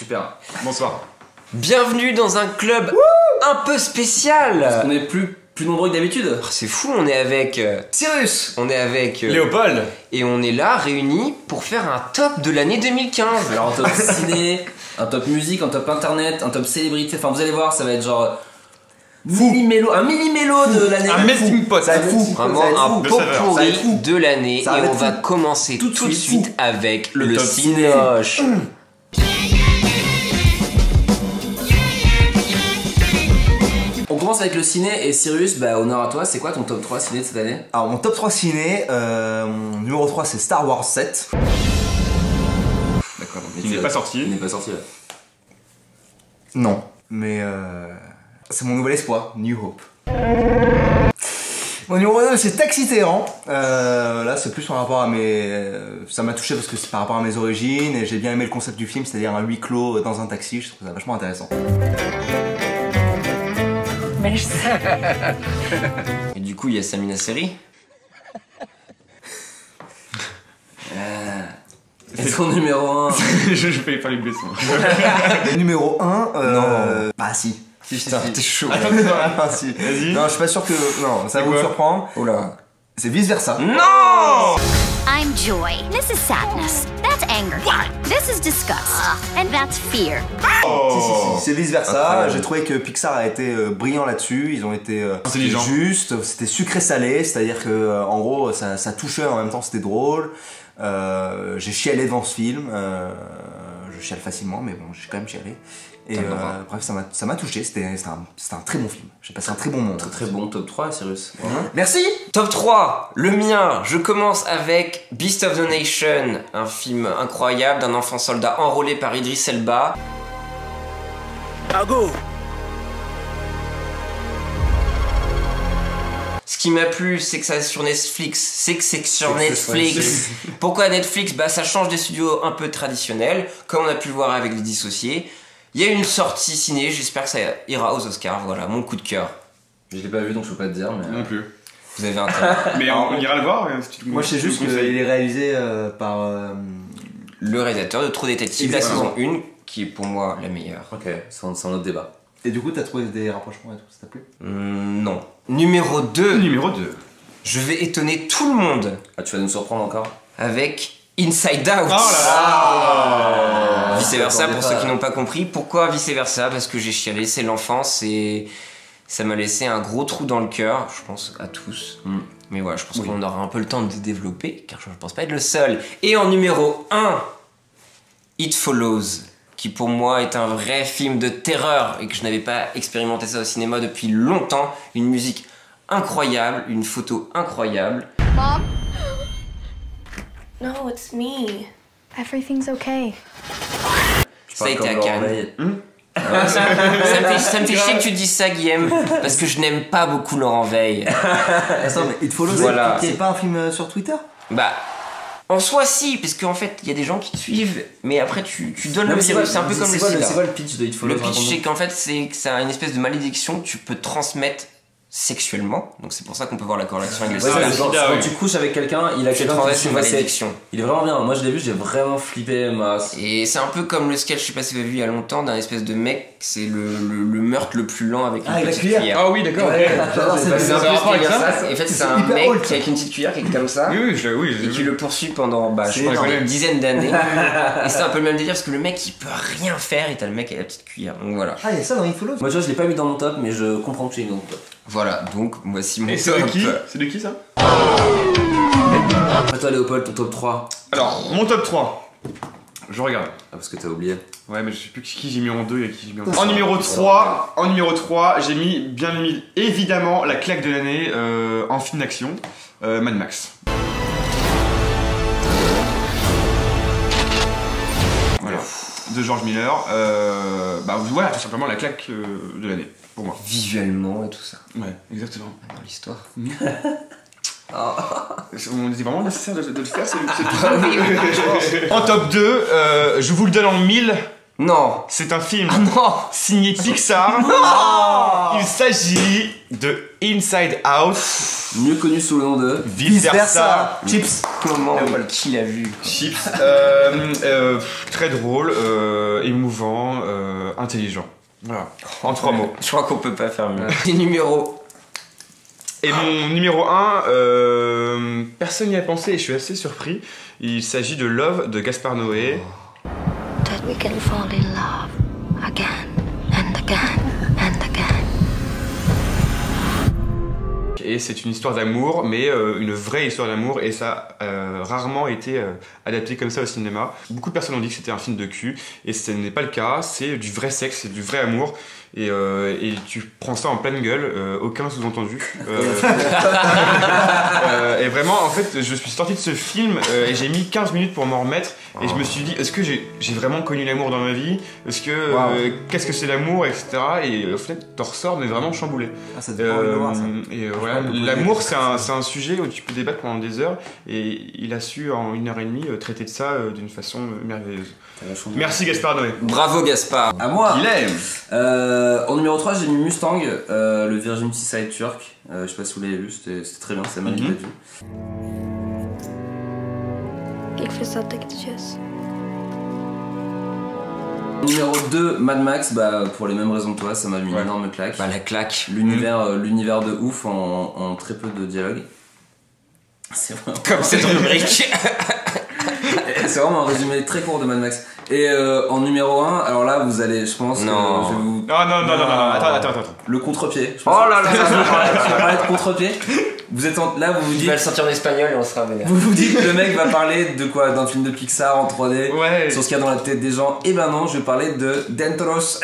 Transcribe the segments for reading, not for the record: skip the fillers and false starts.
Super. Bonsoir. Bienvenue dans un club un peu spécial. Parce qu'on est plus nombreux que d'habitude. Oh, c'est fou, on est avec Cyrus. on est avec Léopold. et on est là réunis pour faire un top de l'année 2015. Alors un top ciné, un top musique, un top internet, un top célébrité. Enfin vous allez voir, ça va être genre un mini-mélo de l'année. Un melting pot. Ça va être fou. Vraiment Ça va être un fou. pot Ça va pourri être fou. de l'année et Ça va on être va fou. commencer tout de suite avec le top cinéoche. On commence avec le ciné et Cyrus, bah honneur à toi, c'est quoi ton top 3 ciné de cette année? Alors mon top 3 ciné, mon numéro 3 c'est Star Wars 7. D'accord, Il n'est pas sorti. Il n'est pas sorti là. Non, mais c'est mon nouvel espoir, New Hope. Mon numéro 2 c'est Taxi Téhéran. Là c'est plus par rapport à mes... ça m'a touché parce que c'est par rapport à mes origines et j'ai bien aimé le concept du film, c'est-à-dire un huis clos dans un taxi, je trouve ça vachement intéressant. Merci. Et du coup, il y a Samina Seri. C'est ton numéro 1. je vais pas les blesser. Le numéro 1, Non. bah si. Putain, t'es chaud. Ah, si. Vas-y. Non, je suis pas sûr que... Non, ça va vous quoi surprendre. Oh là. C'est vice versa. Non. I'm joy. This is sadness. That's anger. This is disgust. And that's fear. Si, c'est vice versa. Incroyable. J'ai trouvé que Pixar a été brillant là-dessus. Ils ont été Intelligent. juste, c'était sucré-salé, c'est-à-dire que en gros ça touchait en même temps c'était drôle. J'ai chialé devant ce film. Je chiale facilement, mais bon, j'ai quand même chialé. Et bref, ça m'a touché. C'était un très bon film. J'ai passé un très bon moment. Très bon top 3 Cyrus. Merci. Top 3, le mien. Je commence avec Beast of the Nation, un film incroyable d'un enfant soldat enrôlé par Idris Elba. Ce qui m'a plu, c'est que ça sur Netflix. C'est que sur Netflix. Pourquoi Netflix? Bah, ça change des studios un peu traditionnels, comme on a pu le voir avec Les Dissociés. Il y a une sortie ciné, j'espère que ça ira aux Oscars. Voilà, mon coup de cœur. Je l'ai pas vu donc je peux pas te dire mais... Non plus. Vous avez intérêt. Mais on ira le voir. Si tu Moi, je sais juste qu'il est réalisé par. Le réalisateur de True Detective, la Exactement. saison 1, qui est pour moi la meilleure. Ok, c'est un autre débat. Et du coup, t'as trouvé des rapprochements et tout, ça t'a plu? Non. Numéro 2, Numéro 2. je vais étonner tout le monde Ah tu vas nous surprendre encore? avec Inside Out. Oh là là. Vice versa j'attendais pour pas. ceux qui n'ont pas compris. Pourquoi vice versa? Parce que j'ai chialé, c'est l'enfance et ça m'a laissé un gros trou dans le cœur, je pense à tous. Mais voilà, je pense qu'on aura un peu le temps de développer, car je ne pense pas être le seul. Et en numéro 1, It Follows, qui pour moi est un vrai film de terreur et que je n'avais pas expérimenté ça au cinéma depuis longtemps. Une musique incroyable, une photo incroyable. Mom? No, it's me. Everything's okay. Ça a été à Cannes. Ça me fait chier que tu dises ça, Guillaume, parce que je n'aime pas beaucoup Laurent Veil. Attends, mais It Follows, Voilà. c'est pas un film sur Twitter? Bah, en soi, si, parce qu'en fait, il y a des gens qui te suivent, mais après, tu donnes le virus. C'est un peu comme le sida. C'est quoi le pitch de It Follows? Le pitch, c'est qu'en fait, c'est que ça a une espèce de malédiction que tu peux transmettre sexuellement. Donc, c'est pour ça qu'on peut voir la corrélation avec le Ouais, sida. c'est genre, sida, quand oui. tu couches avec quelqu'un, il a Tu quelqu'un qui transmets une suit, malédiction. il est vraiment bien. Moi je l'ai vu, j'ai vraiment flippé masse. Et c'est un peu comme le sketch, je sais pas si vous avez vu il y a longtemps, d'un espèce de mec, c'est le meurtre le plus lent avec une avec la petite cuillère. cuillère. Ah oui, d'accord. C'est un peu rapport avec ce délire, ça ça. Et en fait, c'est un hyper mec old, qui ça. avec une petite cuillère qui est comme ça. Oui, je Et qui le poursuit pendant, bah, je C'est pense, énorme. des dizaines d'années. Et c'est un peu le même délire parce que le mec il peut rien faire et t'as le mec avec la petite cuillère. Donc voilà. Ah, il y a ça dans It Follows? Moi tu vois, je l'ai pas mis dans mon top, mais je comprends que j'ai mis dans mon top. Voilà, donc voici mon Et c'est de top. qui? C'est de qui ça? Après toi Léopold, ton top 3. Alors, mon top 3. Je regarde. Ah parce que t'as oublié. Ouais, mais je sais plus qui j'ai mis en 2 et qui j'ai mis en 3. En numéro 3, j'ai mis bien évidemment la claque de l'année en film d'action, Mad Max. Voilà, de George Miller. Bah voilà, tout simplement la claque de l'année, pour moi. Visuellement et tout ça, Ouais, exactement. dans l'histoire. On est vraiment nécessaire de le faire, c'est en top 2, je vous le donne en 1000, Non. C'est un film Non. signé Pixar. Il s'agit de Inside Out, Mieux connu sous le nom de vice versa. Chips. Comment qui l'a vu? Chips. Très drôle, émouvant, intelligent. Voilà, en 3 mots. Je crois qu'on peut pas faire mieux. Les numéros. Et mon numéro 1, personne n'y a pensé et je suis assez surpris. Il s'agit de Love de Gaspard Noé. That we can fall in love again and again and again. Et c'est une histoire d'amour, mais une vraie histoire d'amour, et ça a rarement été adapté comme ça au cinéma. Beaucoup de personnes ont dit que c'était un film de cul, et ce n'est pas le cas, c'est du vrai sexe, c'est du vrai amour, et tu prends ça en pleine gueule, aucun sous-entendu. Et vraiment, en fait, je suis sorti de ce film, et j'ai mis 15 minutes pour m'en remettre, et je me suis dit, est-ce que j'ai vraiment connu l'amour dans ma vie? Est-ce que, qu'est-ce que c'est l'amour, etc. Et au final, t'en ressors, mais vraiment chamboulé. Ah, ça dépend de voir ça. Et voilà, l'amour, c'est un sujet où tu peux débattre pendant des heures, et il a su en 1h30 traiter de ça d'une façon merveilleuse. Merci Gaspard Noé. Bravo Gaspard. À moi. Il aime. En numéro 3, j'ai mis Mustang, le Virgin Seaside turc. Je sais pas si vous l'avez vu, c'était très bien, c'est magnifique d'être vu. Ik verstod ik het juist. Numéro 2, Mad Max, bah, pour les mêmes raisons que toi, ça m'a mis une énorme claque. Bah la claque. L'univers de ouf en très peu de dialogue. C'est vraiment... Comme cette rubrique. C'est vraiment un résumé très court de Mad Max. Et en numéro 1, alors là vous allez, je pense, Non. je vais vous... Non, attends. Le contre-pied. Je pense Oh là là. je vais parler de contre-pied. Vous êtes là, vous vous Il dites... va le sortir en espagnol et on sera vénère. Vous vous dites que le mec va parler de quoi? D'un film de Pixar en 3D, Ouais. sur ce qu'il y a dans la tête des gens. Et ben non, je vais parler de Dentros.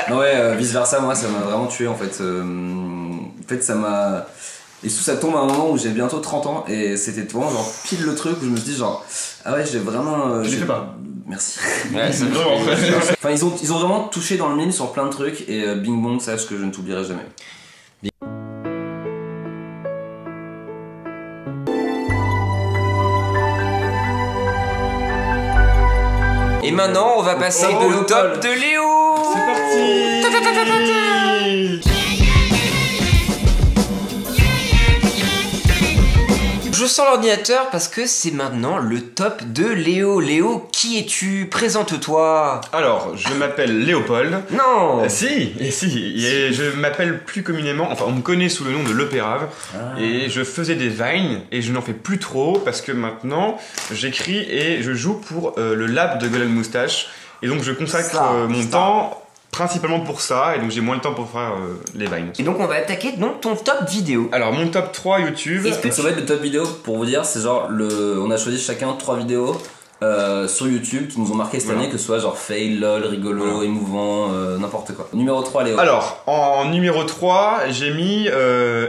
Non ouais, vice versa, moi ça m'a vraiment tué en fait. En fait ça m'a... Et surtout ça tombe à un moment où j'ai bientôt 30 ans et c'était vraiment genre pile le truc où je me suis dit genre ah ouais j'ai vraiment... Je l'ai fait pas. Merci. Ouais, ça Enfin ils ont vraiment touché dans le mille sur plein de trucs et Bing Bong, sache que je ne t'oublierai jamais. Et maintenant, on va passer au top de Léo. C'est parti. Je sens l'ordinateur parce que c'est maintenant le top de Léo. Léo, qui es-tu? Présente-toi. Alors, je m'appelle Léopold. Non. Si, et je m'appelle plus communément, enfin on me connaît sous le nom de l'Opérave, et je faisais des vines, et je n'en fais plus trop, parce que maintenant, j'écris et je joue pour le lab de Golden Moustache, et donc je consacre mon temps principalement pour ça, et donc j'ai moins le temps pour faire les vines. Et donc on va attaquer donc ton top vidéo. Alors mon top 3 YouTube... Et ça va être le top vidéo, pour vous dire, c'est genre on a choisi chacun 3 vidéos sur YouTube qui nous ont marqué cette année, que ce soit genre fail, lol, rigolo, émouvant, n'importe quoi. Numéro 3, Léo. Alors, en numéro 3, j'ai mis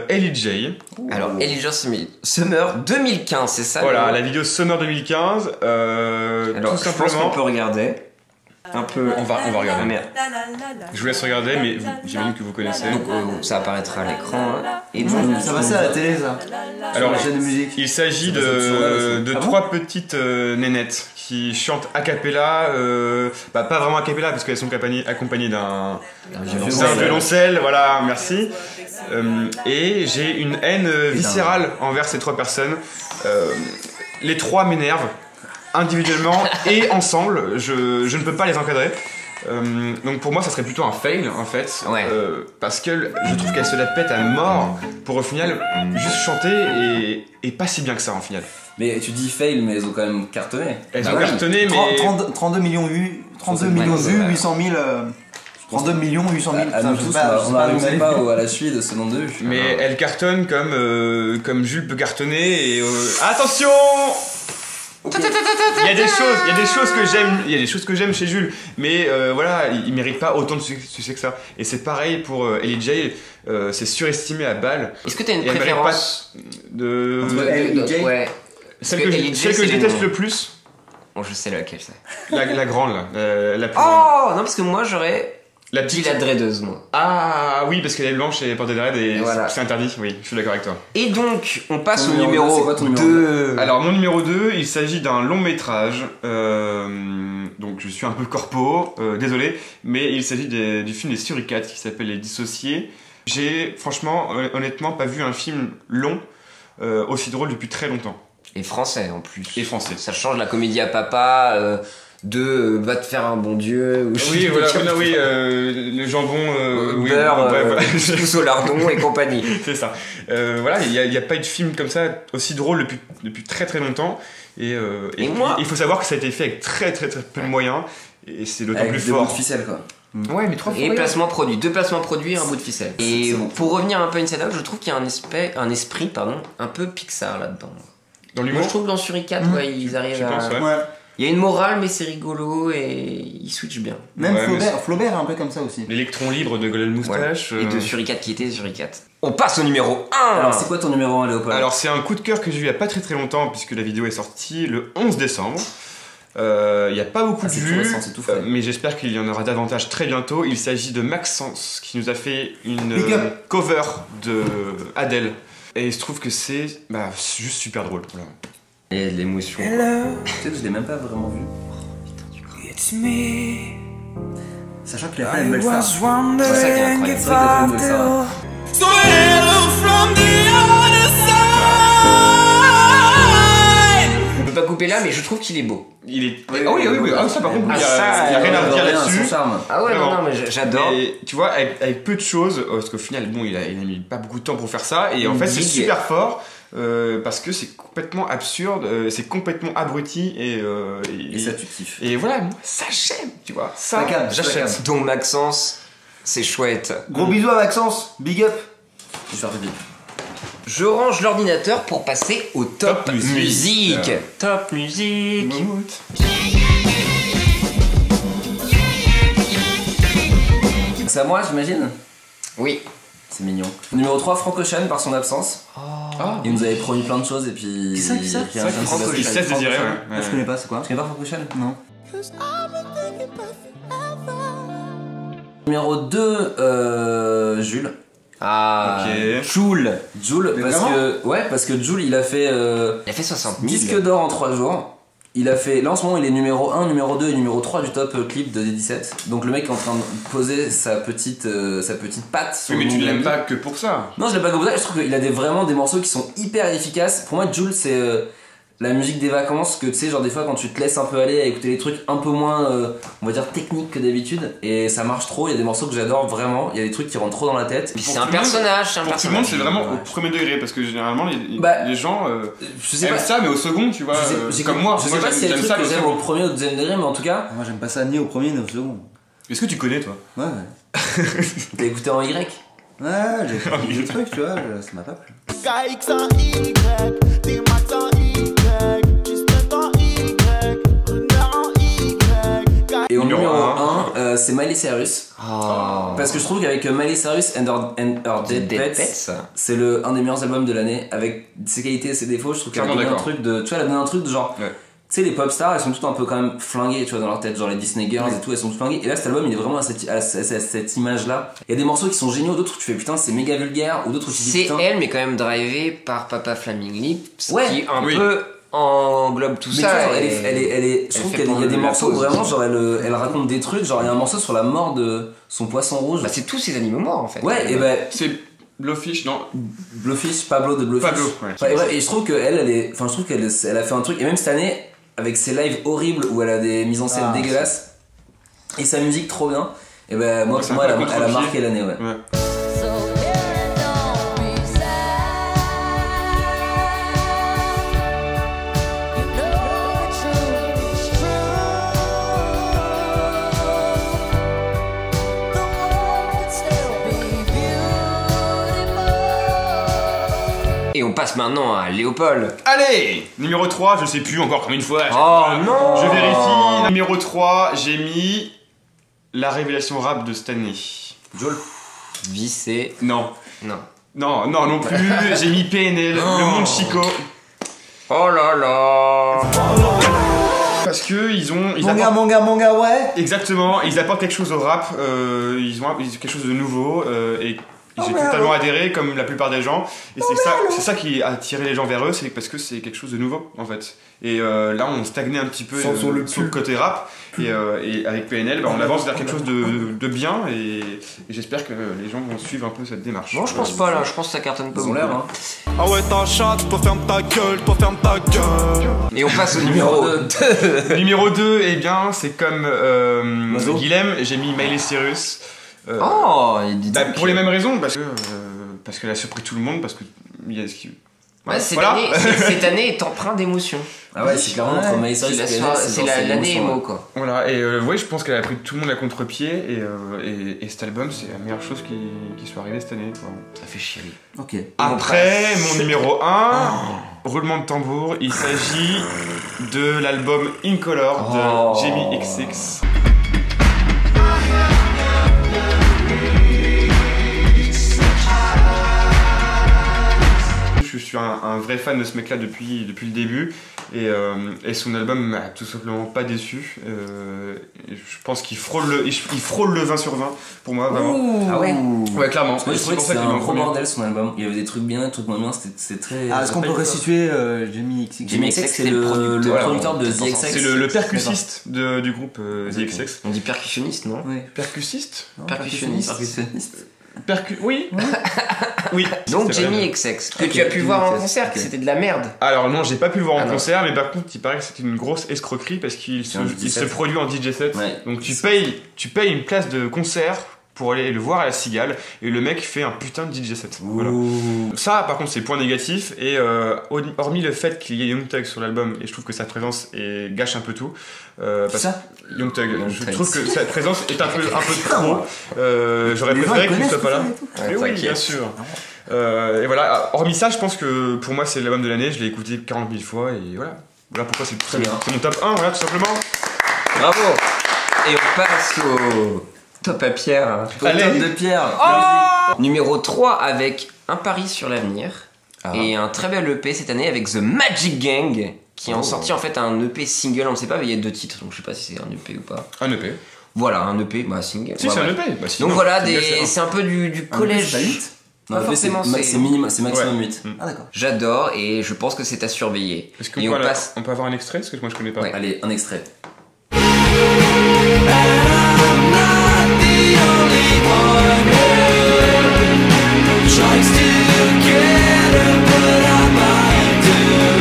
Ellie J. Alors Elijah Summer 2015, c'est ça? Voilà, la vidéo Summer 2015, Alors tout je simplement... pense qu'on peut regarder. Un peu... On va regarder. Ah, merde. Je vous laisse regarder, mais j'imagine que vous connaissez. Donc ça apparaîtra à l'écran. Et donc, Ça passait à la télé ça. Alors, la chaîne de musique. il s'agit Ça passe au journal de aussi. Ah bon 3 petites nénettes qui chantent a cappella, pas vraiment a cappella parce qu'elles sont accompagnées d'un violoncelle, voilà, merci. Et j'ai une haine viscérale envers ces 3 personnes. Les 3 m'énervent individuellement et ensemble, je ne peux pas les encadrer. Donc pour moi ça serait plutôt un fail en fait, Ouais. parce que je trouve qu'elle se la pète à mort pour au final juste chanter et pas si bien que ça en final. Mais tu dis fail, mais elles ont quand même cartonné. Elles Ah ont ouais. cartonné mais... 32 millions de vues, 32 millions de vues, 800 000... 32 millions, 800 000, À nous tous, on n'arrive pas à la cheville de ce nombre de vues. Mais elle cartonne comme Jules peut cartonner et... Attention! Il y a des choses que j'aime, il y a des choses que j'aime chez Jules, mais voilà, il mérite pas autant de succès que ça. Et c'est pareil pour Ellie J, c'est surestimé à balle. est-ce que t'as une Et elle mérite préférence pas de... Ouais. Celle que que Ellie J, je c'est déteste le- le plus, Bon, je sais laquelle c'est. la grande là, la plus grande. Oh non, parce que moi j'aurais La Dis petite... la dreadeuse, moi. Ah oui, parce qu'elle est blanche et portée dread et voilà. c'est interdit, oui, je suis d'accord avec toi. Et donc, on passe Ton au numéro deux, c'est numéro quoi ton numéro 2. Alors mon numéro 2, il s'agit d'un long métrage, donc je suis un peu corpo, désolé, mais il s'agit du film des Suricates qui s'appelle Les Dissociés. J'ai franchement, honnêtement, pas vu un film long aussi drôle depuis très longtemps. Et français en plus. Et français. Ça change la comédie à papa de va te faire un bon Dieu. Ou Oui, voilà, oui, le jambon, oui, beurre, ouais, voilà. pousse au lardon et compagnie. C'est ça. Voilà, il n'y a pas eu de film comme ça aussi drôle depuis très très longtemps. Et puis, moi il faut savoir que ça a été fait avec très peu de moyens. Et c'est d'autant Avec plus des bouts fort. de ficelle, quoi. Ouais, mais 3 fois. Et placement produit, 2 placements produits et un bout de ficelle. Et C'est bon. pour revenir un peu Inside Out, je trouve qu'il y a un esprit un peu Pixar là-dedans. Dans Moi l'humour. je trouve que dans Suricate, ouais, ils arrivent Je pense, à... ouais. Ouais. Il y a une morale mais c'est rigolo et ils switchent bien. Même Ouais, Flaubert est un peu comme ça aussi. L'électron libre de Golden Moustache. Et de Suricate qui était Suricate. On passe au numéro 1. Alors, c'est quoi ton numéro 1, Léopold? Alors c'est un coup de cœur que j'ai eu il y a pas très longtemps puisque la vidéo est sortie le 11 décembre. Il n'y a pas beaucoup de c'est tout vues, récent, c'est tout frais. mais j'espère qu'il y en aura davantage très bientôt. Il s'agit de Maxence qui nous a fait une Big up. cover de Adele. Et il se trouve que c'est juste super drôle. Voilà. Et l'émotion. Tu sais que je l'ai même pas vraiment vu. Sachant qu'il a fait une belle star. C'est ça qui est incroyable. C'est vrai qu'il a fait une belle star. On peut pas couper là mais je trouve qu'il est beau. Il est... Ah oui, ah, ça par contre, Ah, il y a, ça, il y a rien à Rien, dire là-dessus. son charme. Ah ouais, Vraiment. non, mais j'adore. Et tu vois, avec peu de choses, parce qu'au final, bon, il a mis pas beaucoup de temps pour faire ça, et en fait, c'est Big. super fort, parce que c'est complètement absurde, c'est complètement abruti, et Et ça, tu kiffes. et voilà, moi, ça j'aime, tu vois, ça, Ça calme, ça j'achète. calme. Donc Maxence, c'est chouette. Gros bisous à Maxence, big up. Je vais faire pipi. Je range l'ordinateur pour passer au top, Top musique. musique. Top musique. Moumoute. C'est à moi, j'imagine? Oui. C'est mignon. Numéro 3, Frank Ocean par son absence. Ah, Il nous avait promis plein de choses et puis. Qui ça, qui ça il y a rien qui Frank s'est passé. il cesse de dire, ouais. Ah, je connais pas, c'est quoi? Tu connais pas Frank Ocean? Non. Numéro 2, Jules. Ah. Ok. Joule. Jules, Mais parce vraiment que. Ouais, parce que Jules, il a fait. Il a fait 60 000. Disque d'or en 3 jours. Il a fait. Là en ce moment, il est numéro 1, numéro 2 et numéro 3 du top clip de D17. Donc le mec est en train de poser sa petite patte sur Oui, mais le tu monde de la l'aimes musique. pas que pour ça. Non, je l'aime pas comme ça. Je trouve qu'il a vraiment des morceaux qui sont hyper efficaces. Pour moi, Jules, c'est la musique des vacances. Que tu sais, genre des fois, quand tu te laisses un peu aller à écouter les trucs un peu moins, on va dire, techniques que d'habitude. Et ça marche trop. Il y a des morceaux que j'adore vraiment. Il y a des trucs qui rentrent trop dans la tête. Puis Pour c'est un tout le monde- personnage, c'est un Pour tout le monde, personnage. c'est vraiment Ouais. au premier degré, parce que généralement, Bah, les gens Je sais aiment pas. ça, mais au second, tu vois, comme moi. Je sais Moi, pas s'il y a des j'aime trucs ça, que mais au j'aime au second. premier ou au deuxième degré, mais en tout cas, Moi j'aime pas ça ni au premier ni au second. Est-ce que tu connais, toi? Ouais, ouais. t'as écouté en Y. Ouais, j'ai des trucs, tu vois, ça m'a pas plu. KX en Y, T-Max en Y, Justin en Y, Runner en Y. Et au Numéro numéro un. 1, c'est Miley Cyrus. Oh. Parce que je trouve qu'avec Miley Cyrus and Her Dead Pets, c'est un des meilleurs albums de l'année. Avec ses qualités et ses défauts, je trouve qu'elle a Clairement donné un d'accord. truc de. Tu vois, elle a donné un truc de genre. Ouais. Tu sais, les pop stars, elles sont toutes un peu quand même flinguées, tu vois, dans leur tête. Genre les Disney Girls et tout, elles sont toutes flinguées. Et là, cet album, il est vraiment à cette image-là. Il y a des morceaux qui sont géniaux, d'autres où tu fais putain, c'est méga vulgaire, ou d'autres où tu dis C'est putain. elle, mais quand même drivée par Papa Flaming Lips, Ouais. qui un Oui. peu englobe tout Mais tu ça. vois, genre, et- je elle trouve fait qu'il y a prendre des la morceaux pause. vraiment, genre elle raconte des trucs, genre il y a un morceau sur la mort de son poisson rouge. Bah, c'est tous ces animaux morts en fait. Ouais, et ben C'est Blowfish, non? Blowfish, Pablo de Blowfish. Pablo, ouais. Enfin, et, ouais, et je trouve je trouve qu'elle a fait un truc, et même cette année, avec ses lives horribles où elle a des mises en scène dégueulasses, et sa musique trop bien, et ben moi, Ouais, pour moi, c'est un peu elle a contre-pied. marqué l'année, ouais. Ouais. Et on passe maintenant à Léopold. Allez! Numéro 3, je sais plus encore combien de fois. Oh non! Je vérifie. Numéro 3, j'ai mis la révélation rap de Stanley. Joel. Vissé. Non. Non. Non plus. J'ai mis PNL, le monde Chico. Oh là là! parce que ils Manga, ouais. exactement, ils apportent quelque chose au rap, ils ont quelque chose de nouveau et j'ai totalement adhéré comme la plupart des gens et c'est ça qui a attiré les gens vers eux, c'est parce que c'est quelque chose de nouveau en fait. Et là on stagnait un petit peu sur le côté rap et avec PNL on avance vers quelque chose de bien et j'espère que les gens vont suivre un peu cette démarche. Non, je pense pas là, je pense que ça cartonne pas beaucoup. Hein. Ah ouais, ta chatte, toi ferme ta gueule, Et on passe au numéro 2. Numéro 2, eh bien c'est comme Guilhem, j'ai mis Miley Cyrus. Il dit pour les mêmes raisons, parce qu'elle a surpris tout le monde, parce que il y a ce qui... cette année est empreinte d'émotion. Ah ouais, c'est clairement entre Miley Cyrus et PNL, c'est l'année émo quoi. Voilà, et ouais, je pense qu'elle a pris tout le monde à contre-pied, et cet album, c'est la meilleure chose qui soit arrivée cette année. Quoi. Ça fait chier. Ok. Après, mon numéro 1, roulement de tambour, il s'agit de l'album In Color de Jamie XX. Je suis un vrai fan de ce mec là depuis le début et son album m'a tout simplement pas déçu. Je pense qu'il frôle le 20 sur 20 pour moi vraiment. Ah ouais. Ouais, clairement. Moi je trouvais que c'était un gros bordel son album. Il y avait des trucs bien, des trucs moins bien, c'était très... Est-ce qu'on peut restituer Jamie XX? Jamie XX c'est le producteur de The XX. C'est le percussiste du groupe The XX. On dit percussionniste, non? Oui. Percussiste? Percussionniste. Oui. Oui. Donc Jamie XX, que tu as pu voir en concert, que c'était de la merde. Alors non, j'ai pas pu le voir en concert, mais par contre, il paraît que c'était une grosse escroquerie parce qu'il se produit en DJ set. Ouais. Donc tu payes une place de concert pour aller le voir à la Cigale et le mec fait un putain de DJ set. Voilà. Ça, par contre, c'est point négatif et hormis le fait qu'il y ait Young Thug sur l'album et je trouve que sa présence gâche un peu tout. Young Thug, je trouve que sa présence est un peu trop. J'aurais préféré qu'il ne soit pas là. Mais oui, bien sûr. Et voilà, hormis ça, je pense que pour moi c'est l'album de l'année, je l'ai écouté 40 000 fois et voilà. Voilà pourquoi c'est très bien. C'est mon top 1, voilà, tout simplement. Bravo. Et on passe au top à Pierre. Top de Pierre. Numéro 3 avec Un pari sur l'avenir et un très bel EP cette année avec The Magic Gang qui ont sorti en fait un EP single, on ne sait pas mais il y a 2 titres donc je sais pas si c'est un EP ou pas. Un EP. Voilà, un EP, single. Si, c'est un EP. Donc voilà, c'est un peu du collège. Non, c'est maximum 8. Ah d'accord. J'adore et je pense que c'est à surveiller. Est-ce qu'on on peut avoir un extrait parce que moi je connais pas. Ouais. Allez, un extrait.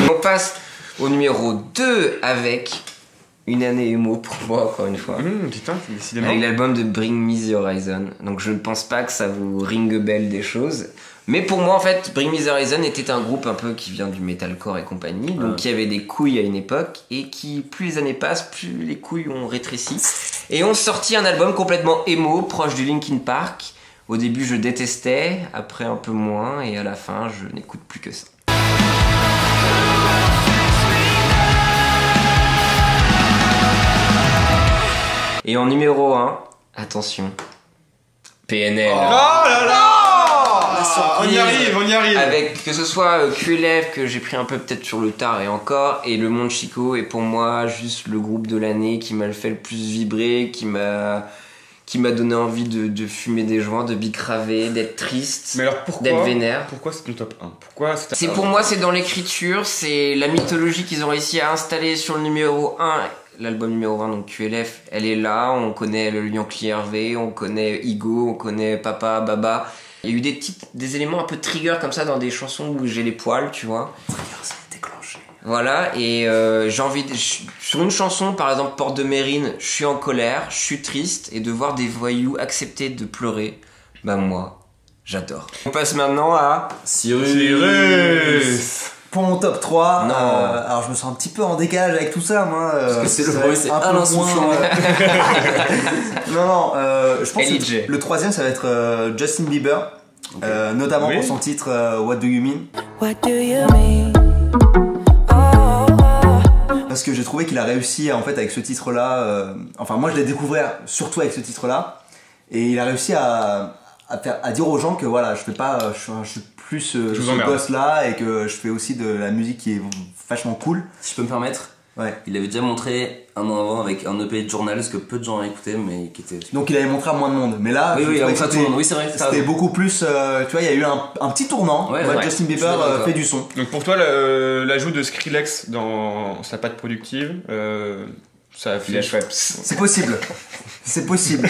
On passe au numéro 2 avec une année émo pour moi encore une fois. Putain, décidément. Avec l'album de Bring Me The Horizon. Donc je ne pense pas que ça vous ring bell des choses. Mais pour moi en fait, Bring Me The Horizon était un groupe un peu qui vient du metalcore et compagnie. Donc qui avait des couilles à une époque et qui plus les années passent, plus les couilles ont rétréci. Et ont sorti un album complètement émo, proche du Linkin Park. Au début je détestais, après un peu moins et à la fin je n'écoute plus que ça. Et en numéro 1, attention, PNL. Oh là là! On y arrive. Avec que ce soit QLF que j'ai pris un peu peut-être sur le tard et encore, et Le Monde Chico est pour moi juste le groupe de l'année qui m'a fait le plus vibrer, qui m'a donné envie de fumer des joints, de bicraver, d'être triste, mais alors pourquoi, d'être vénère. Pourquoi c'est ton top 1? Pourquoi c'est pour moi, c'est dans l'écriture, c'est la mythologie qu'ils ont réussi à installer sur le numéro 1. L'album numéro 20, donc QLF, elle est là, on connaît le Yankee Hervé, on connaît Igo, on connaît Papa, Baba. Il y a eu des éléments un peu trigger comme ça dans des chansons où j'ai les poils, tu vois. Trigger, ça a déclenché. Voilà, et j'ai envie sur une chanson, par exemple Porte de Mérine, je suis en colère, je suis triste, et de voir des voyous accepter de pleurer, bah moi, j'adore. On passe maintenant à Cyrus. Pour mon top 3, Non. alors je me sens un petit peu en décalage avec tout ça, moi. Parce que c'est le premier, c'est un peu insouciant. Non, je pense LJ. que le troisième, ça va être Justin Bieber, notamment pour son titre What Do You Mean. What do you mean? Parce que j'ai trouvé qu'il a réussi en fait avec ce titre-là. Enfin, moi je l'ai découvert surtout avec ce titre-là, et il a réussi à dire aux gens que voilà, je suis plus ce gosse-là et que je fais aussi de la musique qui est vachement cool. Si je peux me permettre, Ouais. Il avait déjà montré un an avant avec un EP de Journals que peu de gens écoutaient, mais qui était. Donc il avait montré à moins de monde. Mais là, Oui, je oui, trouvais donc ça que tourne. Oui, c'est vrai. c'était beaucoup plus. Tu vois, il y a eu un petit tournant. Ouais, Ouais, ouais. Justin Je suis Bieber d'accord. fait du son. Donc pour toi, l'ajout de Skrillex dans sa patte productive, ça affiche. C'est possible. C'est possible.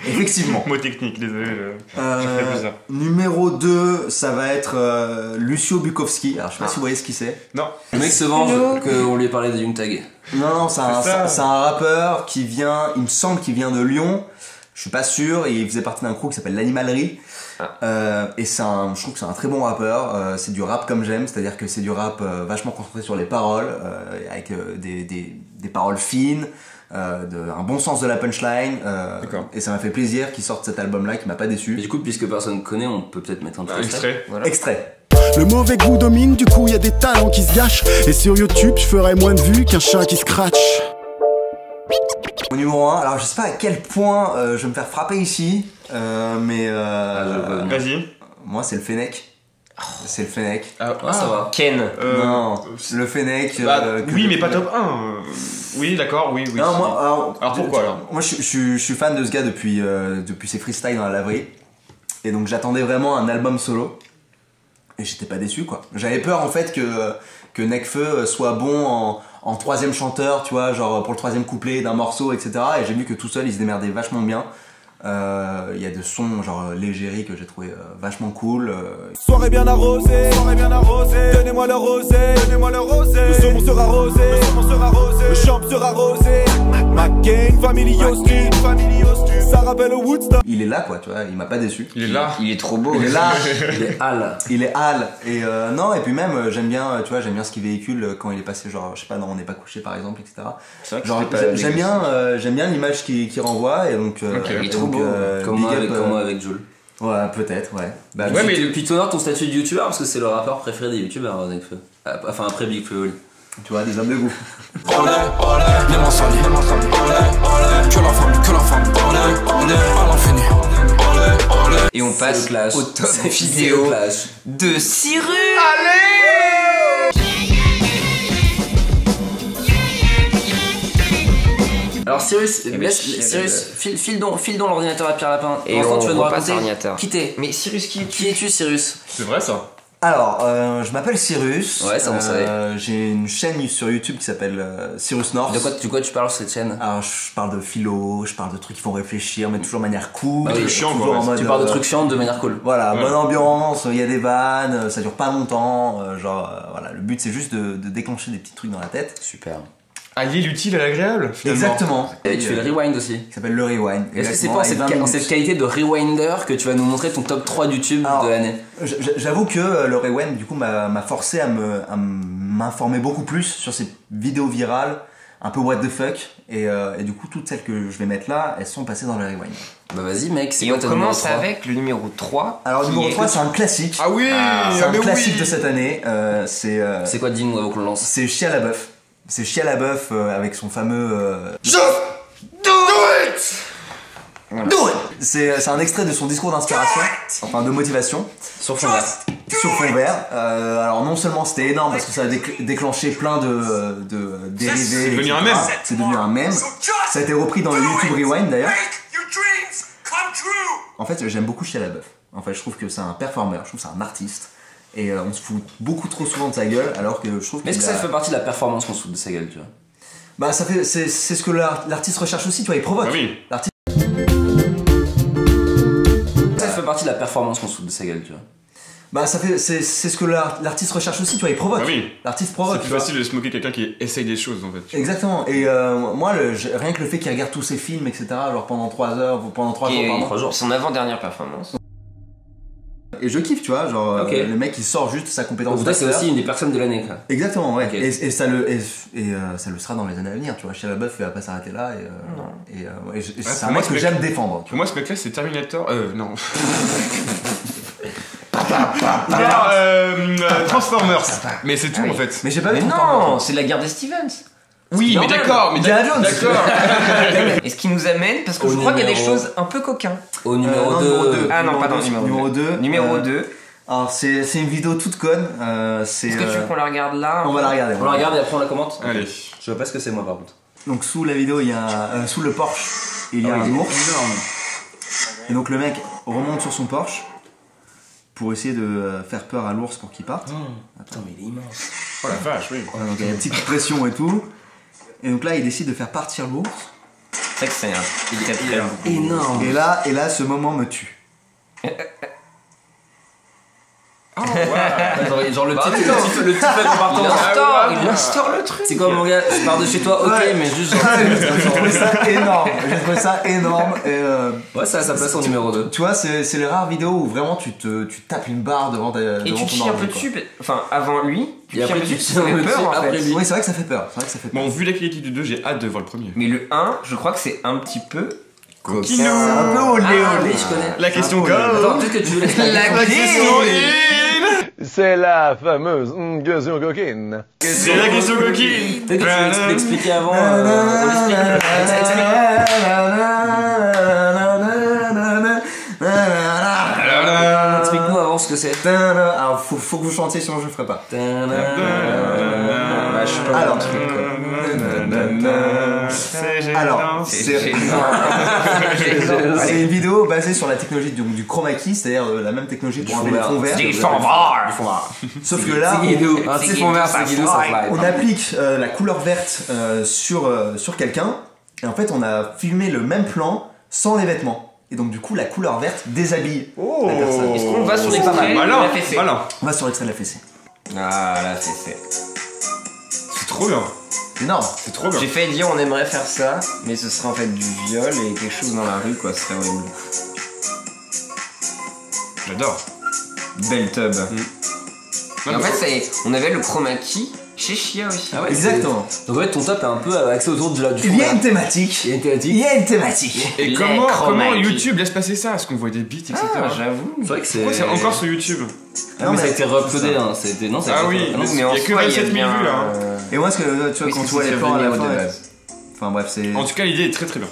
Effectivement. Mot technique, désolé. J'ai fait bizarre. Numéro 2, ça va être Lucio Bukowski. Alors je sais pas si vous voyez ce qu'il c'est. Non. Le mec se venge qu'on lui ait parlé de Young Tag. Non, c'est ça. un rappeur qui vient, il me semble qu'il vient de Lyon. Je suis pas sûr, et il faisait partie d'un crew qui s'appelle l'Animalerie. Et je trouve que c'est un très bon rappeur. C'est du rap comme j'aime, c'est-à-dire que c'est du rap vachement concentré sur les paroles, avec des paroles fines, un bon sens de la punchline. Et ça m'a fait plaisir qu'il sorte cet album-là qui m'a pas Et déçu. du coup, puisque personne connaît, on peut peut-être mettre un petit Extrait. Voilà. Extrait. Le mauvais goût domine, du coup y a des talents qui se gâchent. Et sur YouTube, je ferai moins de vues qu'un chat qui scratch. Au numéro 1, alors je sais pas à quel point je vais me faire frapper ici, mais Vas-y. moi c'est le Fennec. C'est le Fennec. Ah, ça va. Ken. Non, le Fennec. Bah, que oui, je- mais pas top 1. Oui, d'accord, oui. Non, moi, Alors pourquoi, alors Moi je suis fan de ce gars depuis ses freestyles dans la laverie. Et donc j'attendais vraiment un album solo. Et j'étais pas déçu quoi. J'avais peur en fait que Nekfeu soit bon en troisième chanteur, tu vois, genre pour le troisième couplet d'un morceau, etc. Et j'ai vu que tout seul il se démerdait vachement bien. Il y a des sons genre l'égérie que j'ai trouvé vachement cool. Soirée bien arrosée, donnez-moi le rosé, le saumon sera rosé, le champ sera rosé. McCain, Family Street, ça rappelle au Woodstock. Il est là quoi, tu vois, il m'a pas déçu. Il est là. Il est trop beau. Il est là, Il est Hal. il est Hal. Et non, et puis même j'aime bien, tu vois, j'aime bien ce qu'il véhicule quand il est passé, genre, je sais pas, dans On n'est pas couché par exemple, etc. C'est vrai que Genre, c'était pas j'aime bien l'image qu'il renvoie, et donc. il est trop beau. Comme moi avec Jules. Ouais, peut-être, ouais. Bah, Ouais, mais Puis t'honores ton statut de youtubeur parce que c'est le rappeur préféré des youtubeurs, Nekfeu. Enfin, après Big Flo et Oli. tu vois, des hommes de goût. Et on passe Clash. au top C'est vidéo le Clash. de Cyrus. Alors Cyrus, ben, file donc l'ordinateur à Pierre Lapin. Et Enfin, on tu vas nous repasse raconter l'ordinateur. qui t'es. Mais Cyrus Qui es-tu, Cyrus? c'est vrai ça. Alors, je m'appelle Cyrus. Ouais, ça, on savait. J'ai une chaîne sur YouTube qui s'appelle Cyrus North. De quoi tu parles sur cette chaîne? Alors, je parle de philo, je parle de trucs qui font réfléchir, mais toujours de manière cool. Ah oui, chiant, toujours quoi, en ouais. mode, Tu parles de trucs chiants de manière cool. Voilà, Ouais. bonne ambiance, il y a des vannes, ça dure pas longtemps. Voilà, le but c'est juste de déclencher des petits trucs dans la tête. Super. Allier l'utile à l'agréable, finalement. Exactement. Et tu fais le rewind aussi. Qui s'appelle le rewind. Est-ce que c'est Exactement, pas et 20 en minutes. cette qualité de rewinder que tu vas nous montrer ton top 3 YouTube Alors, de l'année? J'avoue que le rewind du coup m'a forcé à m'informer beaucoup plus sur ces vidéos virales, un peu what the fuck, et du coup toutes celles que je vais mettre là, elles sont passées dans le rewind. Bah vas-y mec, c'est Et quoi on ta numéro commence 3? avec le numéro 3. Alors qui numéro est- 3 c'est un classique. Ah oui, C'est un mais classique oui. de cette année. C'est C'est quoi, dis-nous avant qu'on le lance? c'est Chia LaBeouf. C'est Chia LaBeouf avec son fameux Do it. C'est un extrait de son discours d'inspiration, enfin de motivation, Sur fond vert. sur fond vert. Alors non seulement c'était énorme parce que ça a déclenché plein de dérivés. C'est devenu etc. un mème. C'est devenu un mème. Ça a été repris dans le YouTube Rewind d'ailleurs. En fait, j'aime beaucoup Chia LaBeouf. En fait, je trouve que c'est un performeur, je trouve que c'est un artiste. Et on se fout beaucoup trop souvent de sa gueule, alors que je trouve Mais est-ce que qu'il ça a- fait partie de la performance qu'on se fout de sa gueule, tu vois? Bah ça fait, c'est ce que l'artiste recherche aussi, tu vois, il provoque. Ah oui. L'artiste Ça fait partie de la performance qu'on se fout de sa gueule, tu vois? Bah ça fait, c'est ce que l'artiste recherche aussi, tu vois, il provoque. Ah oui. L'artiste C'est provoque. plus tu vois. facile de se moquer de quelqu'un qui essaye des choses en fait. Exactement. Et moi, rien que le fait qu'il regarde tous ses films, etc., genre pendant 3 heures, ou pendant 3 qui jours, est pardon. 3 jours. son avant-dernière performance. Et je kiffe, tu vois, genre Ok. le mec il sort juste sa compétence Donc toi, c'est d'acteur. aussi une des personnes de l'année, quoi. Exactement, ouais. Ok. Et ça le sera dans les années à venir, tu vois. Chia LaBeouf il va pas s'arrêter là, et c'est pour un moi, mec ce que mec- j'aime défendre. Pour moi, ce mec-là, c'est Terminator. Non. Transformers. Mais c'est tout Ah oui. en fait. Mais j'ai pas Mais vu non, c'est la guerre des Stevens. Oui, mais normal. d'accord. Mais Indiana Jones. D'accord. Et ce qui nous amène, parce que Au je crois qu'il y a des numéro- choses un peu coquins. Au numéro non, 2. numéro deux. Ah non, pas dans le numéro 2. Numéro 2. Numéro 2. Alors c'est une vidéo toute conne. Est-ce que tu veux qu'on la regarde là? On va la regarder. On la regarde et après on la commente. Allez. Je vois pas ce que c'est moi par contre. Donc sous la vidéo, il y a sous le Porsche, il y a un ours. Énorme. Et donc le mec remonte sur son Porsche pour essayer de faire peur à l'ours pour qu'il parte. Attends, mais il est immense. Oh la vache, oui. Voilà, donc il y a une petite pression et tout. Et donc là, il décide de faire partir l'ours. C'est vrai que c'est un Énorme. Et là, ce moment me tue. Oh, wow. Genre le type le type en partant. Il instaure le truc. C'est quoi mon gars, je pars de chez toi, ok, Ouais. mais juste genre. J'ai trouvé ça énorme. J'ai trouvé ça énorme. Et Ouais, ça a sa place en numéro 2. tu vois, c'est les rares vidéos où vraiment tu tapes une barre devant Et tu te chies un peu dessus, enfin avant lui, tu Et te chies un après peu tu dessus, te ça fait chies peur en après fait. lui. Oui, c'est vrai que ça fait peur. C'est vrai que ça fait peur. Bon, vu la qualité du 2, j'ai hâte de voir le premier. Mais le 1, je crois que c'est un petit peu Coquino. C'est un peu olé olé. je connais. La question go. Attends, peut-être que tu veux laisser La question C'est la fameuse question coquine. C'est la question coquine. Peut-être que tu veux l'expliquer avant. Explique-nous avant ce que c'est. Alors, faut que vous chantiez, sinon je le ferai pas. Alors, alors, c'est une vidéo basée sur la technologie du chroma key, c'est-à-dire la même technologie pour enlever les fonds verts. Sauf que là, C'est fond vert, c'est Guido, ça fly. on applique la couleur verte sur quelqu'un, et en fait, on a filmé le même plan sans les vêtements. Et donc, du coup, la couleur verte déshabille la personne. Est-ce qu'on va sur C'est pas l'extrait mal. de Malin, la fessée? malin. On va sur l'extrait de la fessée. Ah la fessée. C'est trop bien. Énorme. C'est trop bien. J'ai failli dire on aimerait faire ça, mais ce serait en fait du viol et quelque chose dans la rue quoi, ce serait horrible. J'adore. Belle tub. Non, Et en mais fait, on avait le chroma key chez Chia aussi. Ah ouais, Exactement. Donc en fait, ton top est un peu axé autour du Il y a une thématique. Il y a une thématique. Il y a une thématique. Et Les comment chroma key. YouTube laisse passer ça? Est-ce qu'on voit des beats, etc. Ah, j'avoue. C'est vrai que c'est. Pourquoi c'est encore sur YouTube? Non, mais ça a été re-uploadé, hein. Ça a été. Non, ça a Ah été oui, re-uploadé. mais mais il y a en que soi, 27 000 bien, vues là. hein. Et moi, ce que tu vois, Oui, quand c'est tu vois les sur plans à la vidéo de fin. base. Enfin bref, c'est. En tout cas, l'idée est très très bien.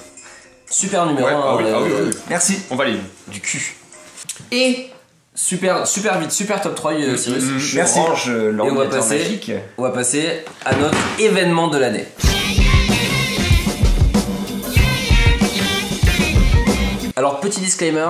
Super numéro Ouais, 1. ah oui, ah oui, oui. Merci. On valide. Du cul. Et super vite, super top 3, Cyrus. Je Merci. range Et on va l'ordinateur passer, magique. on va passer à notre événement de l'année. Alors petit disclaimer,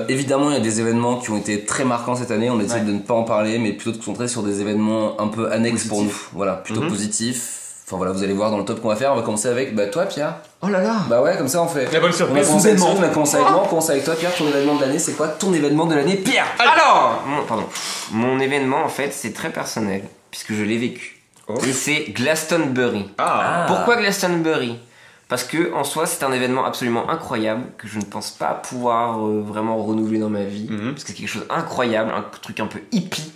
évidemment il y a des événements qui ont été très marquants cette année, on essaie de ne pas en parler mais plutôt de se concentrer sur des événements un peu annexes pour nous, voilà, plutôt positifs. Enfin voilà, vous allez voir dans le top qu'on va faire, on va commencer avec toi Pierre. Oh là là. Bah ouais, comme ça on fait. La bonne On a surprise. commencé avec ça, on a commencé avec moi, on commence avec toi Pierre, ton événement de l'année, c'est quoi ton événement de l'année Pierre? Alors, mon événement en fait c'est très personnel puisque je l'ai vécu. Et c'est Glastonbury. Ah. Pourquoi Glastonbury? Parce que en soi c'est un événement absolument incroyable que je ne pense pas pouvoir vraiment renouveler dans ma vie parce que c'est quelque chose d'incroyable, un truc un peu hippie.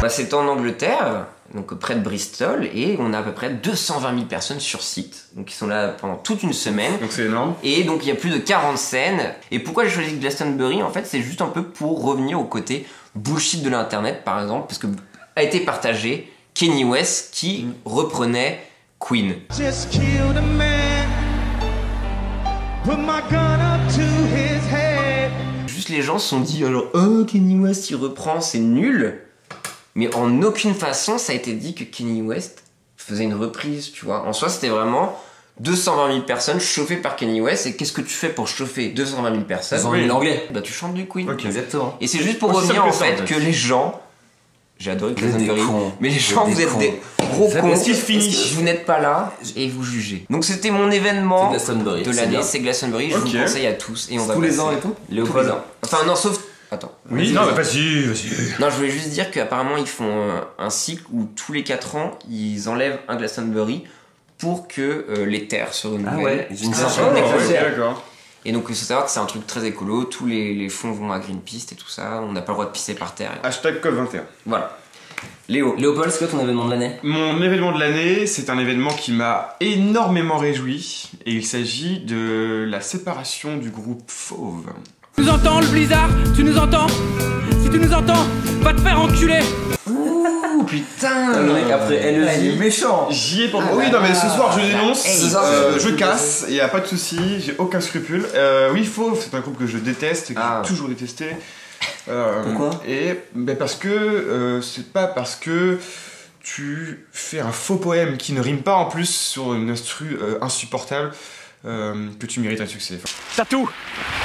Bah, c'est en Angleterre, donc près de Bristol, et on a à peu près 220 000 personnes sur site. Donc ils sont là pendant toute une semaine. Donc c'est énorme. Et donc il y a plus de 40 scènes. Et pourquoi j'ai choisi Glastonbury? En fait, c'est juste un peu pour revenir au côté bullshit de l'internet, par exemple, parce que a été partagé Kanye West qui reprenait Queen. Just killed a man. Put my gun up to his head. Juste les gens se sont dit alors oh Kanye West il reprend, c'est nul. Mais en aucune façon ça a été dit que Kanye West faisait une reprise, tu vois. En soi c'était vraiment 220 000 personnes chauffées par Kanye West. Et qu'est-ce que tu fais pour chauffer 220 000 personnes? 220 000 anglais. Bah tu chantes du Queen. Ok. Exactement. Et c'est juste pour Aussi revenir simple en que ça, fait en fait. que les gens... J'ai adoré Vous êtes des Glastonbury, cons. mais les Vous gens êtes vous des êtes cons. des gros cons. Est-ce qu'il finit? Vous n'êtes pas là et vous jugez. Donc c'était mon événement C'est Glastonbury, de c'est l'année, bien. c'est Glastonbury. Je Ok. vous conseille à tous et on va Tous les passer. ans et tout Tous les ans. Enfin non, sauf... Attends. Oui, non, mais vas-y, vas-y. Non, je voulais juste dire qu'apparemment ils font un cycle où tous les 4 ans ils enlèvent un Glastonbury pour que les terres se renouvellent. Ah ouais, j'ai une C'est un sensation. truc Oh, écolo. ok, d'accord. Et donc il faut savoir que c'est un truc très écolo, tous les fonds vont à Greenpeace et tout ça, on n'a pas le droit de pisser par terre. Hashtag COP21. Voilà. Léo. Léopold, c'est quoi ton événement de l'année? Mon événement de l'année, c'est un événement qui m'a énormément réjoui. Et il s'agit de la séparation du groupe Fauve. Tu nous entends le blizzard? Tu nous entends? Si tu nous entends, va te faire enculer. putain. Le mec après elle il est méchant. J'y ai pour oui, non, mais ce soir je dénonce, Hey, je casse, y a pas de souci, j'ai aucun scrupule. Oui, Fauve, c'est un groupe que je déteste, que j'ai toujours détesté. Pourquoi? Parce que c'est pas parce que tu fais un faux poème qui ne rime pas en plus sur une instru insupportable que tu mérites un succès. T'as tout.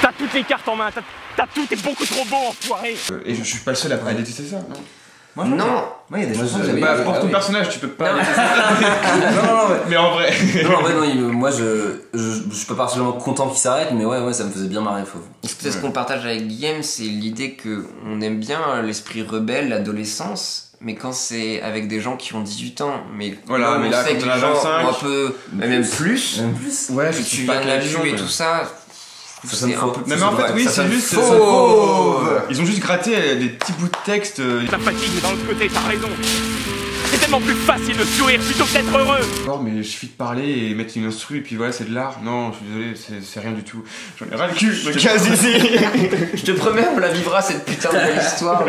T'as toutes les cartes en main. T'as tout. T'es beaucoup trop beau, enfoiré. Et je suis pas le seul à détester ça, non? Moi, Non. Moi, il y a des choses que j'aime Bah, pas. pour ton personnage, tu peux pas détester ça. Mais en vrai. Non, en vrai, non, moi je suis pas particulièrement content qu'il s'arrête, mais ouais, ça me faisait bien marrer, Fauve. C'est ce qu'on partage avec Guillaume, c'est l'idée qu'on aime bien l'esprit rebelle, l'adolescence. Mais quand c'est avec des gens qui ont 18 ans, mais voilà, mais là, on sait quand que on a les gens 25, ont un peu, même plus, ouais, que tu viens de la vue et tout ça, c'est un peu. Non, mais en fait, oui, c'est juste. Ils ont juste gratté des petits bouts de texte. Ta fatigue est dans l'autre côté, t'as raison. C'est tellement plus facile de sourire plutôt que d'être heureux. Non, mais il suffit de parler et mettre une instru et puis voilà, c'est de l'art. Non, je suis désolé, c'est rien du tout. J'en ai ras le cul, je me casse ici. Je te promets, on la vivra cette putain de belle histoire.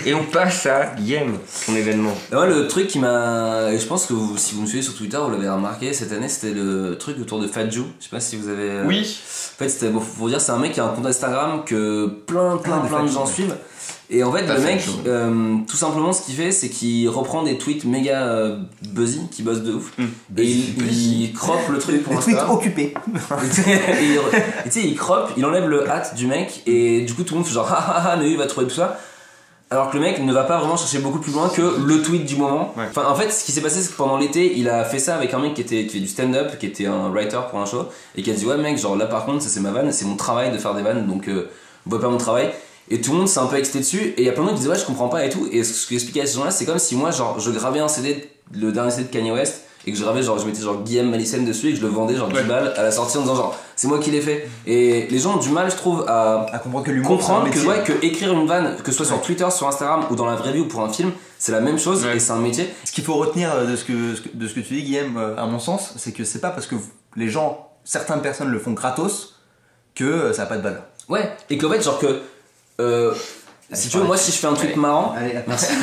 Et on passe à Guillaume, ton événement. Ouais, le truc qui m'a. Et je pense que si vous me suivez sur Twitter, vous l'avez remarqué cette année, c'était le truc autour de Fat Joe. Je sais pas si vous avez. Oui. En fait, c'était. Bon, faut vous dire, c'est un mec qui a un compte Instagram que plein de gens suivent. Et en fait, le mec, tout simplement, ce qu'il fait, c'est qu'il reprend des tweets méga buzzy, qui buzzent de ouf. Et il croppe le truc pour Des Instagram. tweets occupés. Et tu sais, il croppe, il enlève le hâte du mec, et du coup, tout le monde fait genre, ah, mais lui, il va trouver tout ça. Alors que le mec ne va pas vraiment chercher beaucoup plus loin que le tweet du moment. Ouais. Enfin, en fait, ce qui s'est passé, c'est que pendant l'été, il a fait ça avec un mec qui fait du stand-up, qui était un writer pour un show, et qui a dit, ouais, mec, genre là, par contre, ça c'est ma vanne, c'est mon travail de faire des vannes, donc on voit pas mon travail. Et tout le monde s'est un peu excité dessus, et il y a plein de gens qui disaient ouais je comprends pas et tout, et ce que j'expliquais à ces gens là c'est comme si moi genre je gravais un CD, le dernier CD de Kanye West, et que je gravais genre je mettais genre Guillaume Malicène dessus et que je le vendais genre 10 balles à la sortie en disant genre c'est moi qui l'ai fait. Et les gens ont du mal je trouve à comprendre que l'humour que écrire une vanne, que ce soit sur Twitter, sur Instagram ou dans la vraie vie ou pour un film, c'est la même chose et c'est un métier. Ce qu'il faut retenir de ce que tu dis Guillaume, à mon sens, c'est que c'est pas parce que les gens, certaines personnes le font gratos que ça a pas de valeur. Ouais, et qu'en fait genre que si tu veux, moi si je fais un truc marrant. Allez, merci.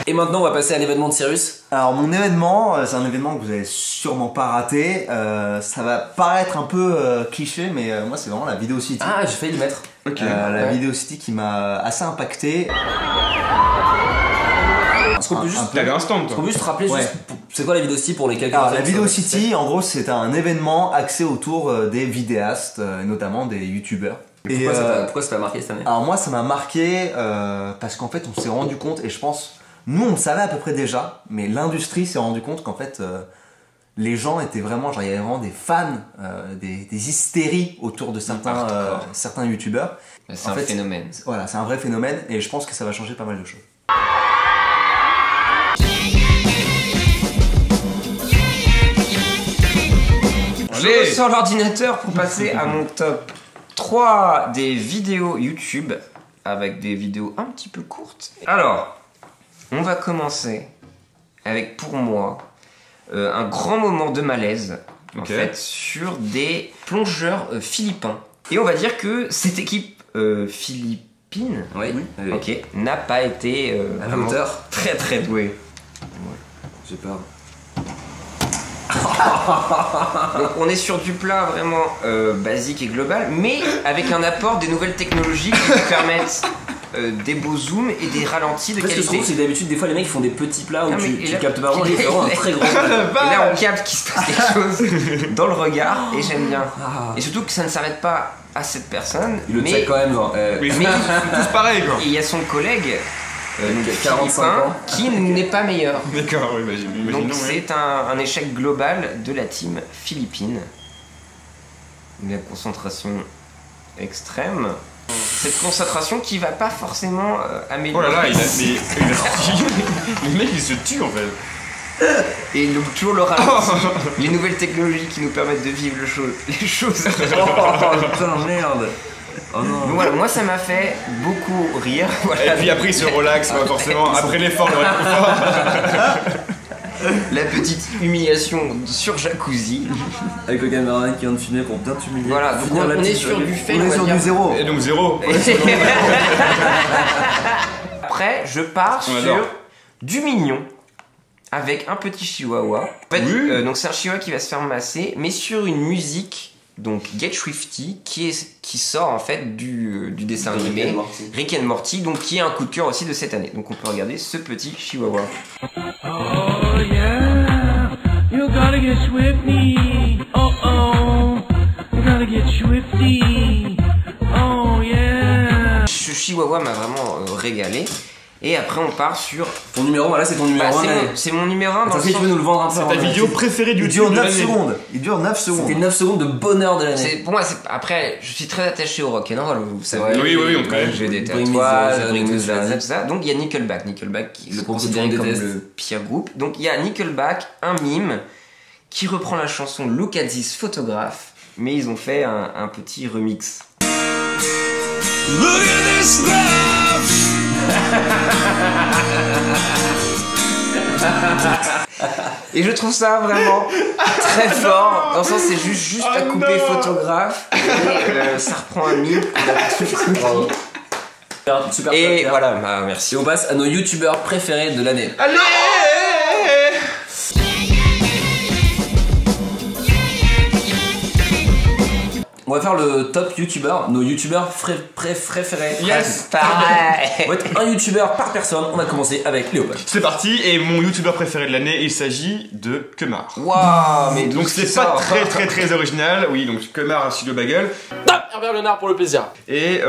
Et maintenant on va passer à l'événement de Cyrus. Alors mon événement, c'est un événement que vous avez sûrement pas raté. Ça va paraître un peu cliché, mais moi c'est vraiment la Video City. Ah, j'ai failli le mettre. La Video City qui m'a assez impacté. Est-ce qu'on peut juste. T'avais un stand, toi. Est-ce qu'on peut juste rappeler c'est quoi la Video City pour les quelques. Alors la Video City, en gros, c'est un événement axé autour des vidéastes, notamment des youtubeurs. Et pourquoi ça t'a marqué cette année? Alors moi ça m'a marqué parce qu'en fait on s'est rendu compte, et je pense, nous on le savait à peu près déjà, mais l'industrie s'est rendu compte qu'en fait les gens étaient vraiment, genre il y avait vraiment des fans, des hystéries autour de certains youtubeurs. C'est un phénomène. Voilà, c'est un vrai phénomène et je pense que ça va changer pas mal de choses. Je sors l'ordinateur pour passer à mon top 3 des vidéos YouTube, avec des vidéos un petit peu courtes. Alors, on va commencer avec, pour moi, un grand moment de malaise, en fait, sur des plongeurs philippins. Et on va dire que cette équipe philippine, n'a pas été à la hauteur, très très douée. J'ai peur. Donc on est sur du plat vraiment basique et global, mais avec un apport des nouvelles technologies qui nous permettent des beaux zooms et des ralentis de qualité. Ce que je trouve, c'est que d'habitude des fois les mecs font des petits plats où tu captes pas vraiment, ils font un très gros plat. Et là on capte qu'il se passe quelque chose dans le regard et j'aime bien. Et surtout que ça ne s'arrête pas à cette personne. Il le check quand même genre. Mais tous pareil quoi. Et il y a son collègue. 45 ans qui n'est pas meilleur. D'accord, oui, imagine. Donc c'est un échec global de la team philippine. Une concentration extrême. Cette concentration qui va pas forcément améliorer. Oh là là, il a le mec il se tue en fait. Et donc toujours le ralenti. Les nouvelles technologies qui nous permettent de vivre les choses. Oh putain merde. Oh non. Donc voilà, moi ça m'a fait beaucoup rire. Voilà. Et puis après il se relaxe, forcément, après l'effort, le réconfort. La petite humiliation sur jacuzzi. Avec le caméraman qui vient de filmer pour bien t'humilier. Voilà, donc on est sur du fait. On est sur du zéro. Et donc zéro. Après, je pars sur du mignon avec un petit chihuahua. En fait, donc c'est un chihuahua qui va se faire masser, mais sur une musique, donc Get Swifty, qui sort en fait du dessin animé Rick and Morty, donc qui est un coup de cœur aussi de cette année. Donc on peut regarder ce petit chihuahua. Oh yeah, you gotta get swifty. Oh oh, you gotta get swifty. Oh yeah. Ce chihuahua m'a vraiment régalé. Et après on part sur... Ton numéro 1, là c'est ton numéro 1. C'est mon numéro 1. Attends, si tu veux nous le vendre un peu. C'est ta vidéo préférée du YouTube. Il dure 9 secondes. Il dure 9 secondes. C'était 9 secondes de bonheur de l'année. Pour moi, après, je suis très attaché au rock'n'roll, vous savez. Oui, quand même. J'ai des tatouages, tout ça. Donc il y a Nickelback. Nickelback qui le considéré comme le pire groupe. Donc il y a Nickelback, un mime, qui reprend la chanson Look at This Photograph, mais ils ont fait un petit remix. Look at this graph. Et je trouve ça vraiment très fort. Dans le sens, c'est juste à couper photographe et ça reprend un mime. Super et voilà, bah, merci. Et on passe à nos youtubeurs préférés de l'année. Allez! On va faire le top youtubeur, nos youtubeurs préférés. Yes! Pareil! On va être un youtubeur par personne. On va commencer avec Léopold. C'est parti, et mon youtubeur préféré de l'année, il s'agit de Kemar. Waouh! Mais donc c'est pas très original. Oui, donc Kemar, Studio Bagel. Herbert Léonard pour le plaisir. Et